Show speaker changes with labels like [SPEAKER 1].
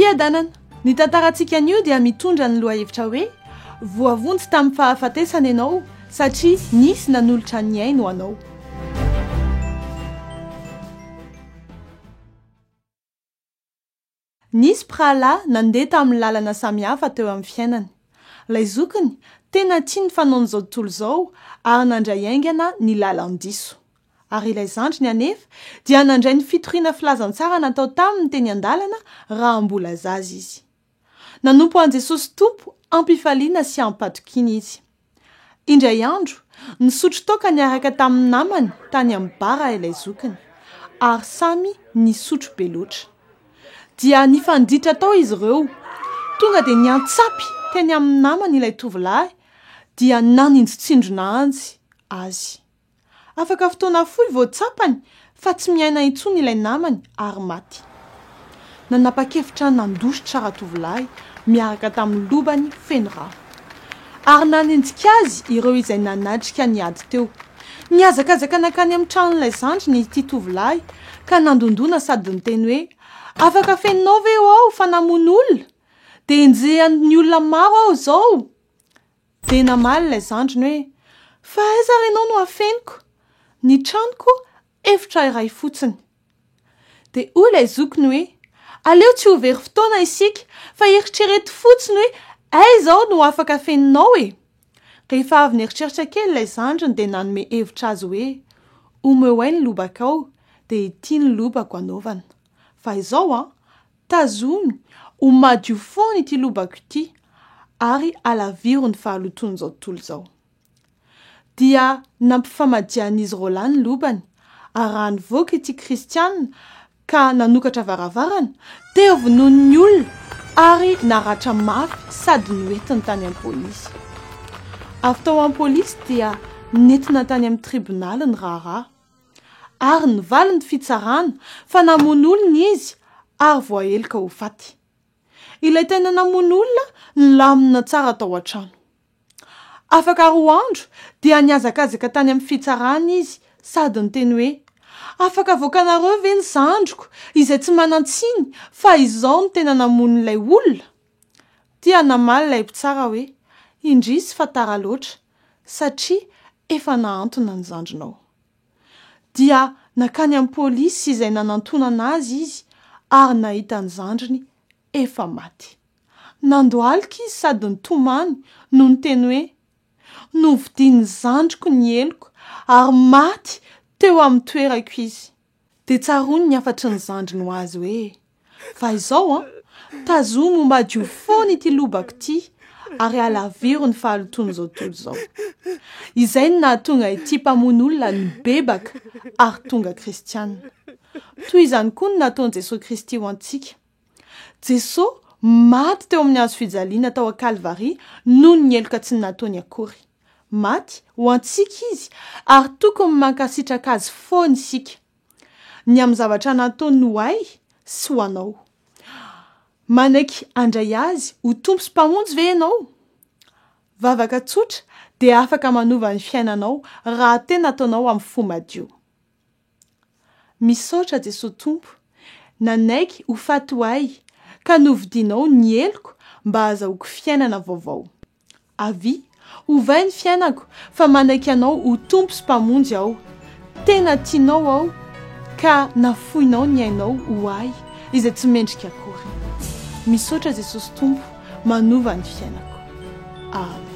[SPEAKER 1] Fiadanana, ny tantarantsika anio dia mitondra ny lohahevitra hoe voavontsy tamin'ny fahafatesana ianao satria nisy nanolotra ny aino anao. Nisy mpirahalahy nandeha tamin'ny lalana samihafa teo amin'ny fiainany. Ilay zokiny tena tia ny fanaon'izao tontolo izao ary nandray aingana ny lalan-diso. Ary ilay zandriny anefa dia nandray ny fitoriana filazantsara natao taminy teny an-dalana raha mbola zaza izy. Nanompo an Jesosy Tompo ampifaliana sy ampatokiana izy. Indray andro, nisotro toaka niaraka tamin'ny namany tany amin'ny bara ilay zokiny, ary samy nisotro be loatra. Dia nifanditra tao izy ireo, tonga dia niantsapy teny amin'ny namany ilay tovolahy, dia nanindrotsindrona antsy azy. Afaka fotoana fohy vao tsapany, fa tsy miaina intsony ilay namany ary maty. Nanapa-kevitra nandositra ratovolahy miaraka tamin'ny lobany feno rà. Ary nanenjika azy ireo izay nanatrika niady teo. Niazakazaka nakany amin'ny tranon'ilay zandriny ity tovolahy ka nandondona sady niteny hoe afaka feninao ve ao fa namono olona? Dia enjehan'ny olona maro aho izao. Dia namaly ilay zandriny hoe fa aiza renao no afeniko? Ny tranoko efitra iray fotsiny. Dia hoy ilay zokiny hoe aleo tsy ho very fotoana isika fa eritrereto fotsiny hoe aiza aho no afaka feninao e. Rehefa avy nieritreritra kely ilay zandriny dia nanome hevitra azy hoe omeo ny lobaka ao dia ity ny lobako anaovana. Fa izao tazomy ho madio foana ity lobako ity ary alaviro ny fahaloton'izao tontolo izao. Dia nampifamadian'izy roa ny lobany ary raha nivoaka ity kristianina ka nanokatra varavarana dia vonon'ny olona ary naratra mafy sady noentiny tany amin'ny polisy. Avy tao amin'ny polisy dia nentina tany amin'ny tribonaly ny raharaha ary nivaly ny fitsarana fa namono olona izy ary voahelika ho faty. Ilay tena namono olona nilamina tsara tao an-trano. Afaka 2 andro dia niazakazaka tany amin'ny fitsarana izy sady niteny hoe afaka voakanareo ve ny zandriko izay tsy manan-tsiny fa izao no tena namono ilay olona? Dia namaly ilay mpitsara hoe indrisy fa tara loatra satria efa nahantona ny zandrinao. Dia nakany amin'ny polisy izay nanantonana azy izy ary nahita ny zandriny efa maty. Nandohalika izy sady nitomany no niteny hoe novidian'ny zandriko ny heliko ary maty teo amin'ny toerako izy. Dia tsarony ny afatry ny zandriny ho azy hoe fa izao tazomy ho madio foana ity lobako ity ary alaviro ny fahaloton'izao tontolo izao. Izay no nahatonga ity mpamono olona nibebaka ary tonga kristianina. Toy izany koa no nataon'i Jesosy Kristy ho antsika. Jesosy maty teo amin'ny hazo fijaliana tao an-Kalvari noho ny heloka tsy nataony akory. Maty ho antsika izy ary tokony mankasitraka azy foana isika. Ny amin'ny zavatra nataony ho ahy sy ho anao. Manaiky andray azy ho tompo sy mpamonjy ve ianao? Vavaka tsotra dia afaka manova ny fiainanao raha tena ataonao amin'ny fo madio. Misaotra Jesosy Tompo, nanaiky ho faty ho ahy ka novidianao ny heliko mba ahazoako fiainana vaovao. Avy ovay ny fiainako fa manaiky anao ho tompo sy mpamonjy aho. Tena tianao aho ka nafoinao ny ainao ho ahy izay tsy mendrika akory. Misaotra Jesosy Tompo, manova ny fiainako. Amen.